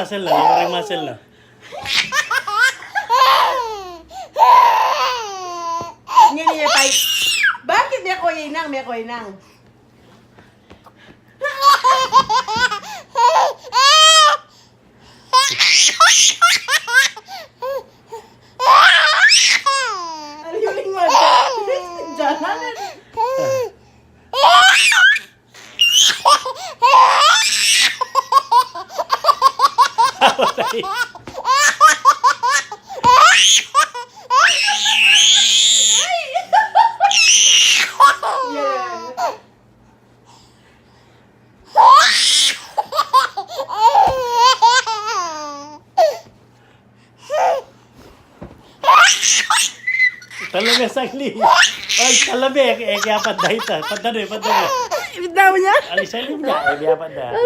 muscle na. Yung muscle na. Niya pa. Bakit may ako inang? May ako inang. Ano yung lingwan? Diyan. Patay. Talaga sagli. Ay, talabi. Kaya paday ta. Paday. Daw niya? Alisalim niya. Kaya paday.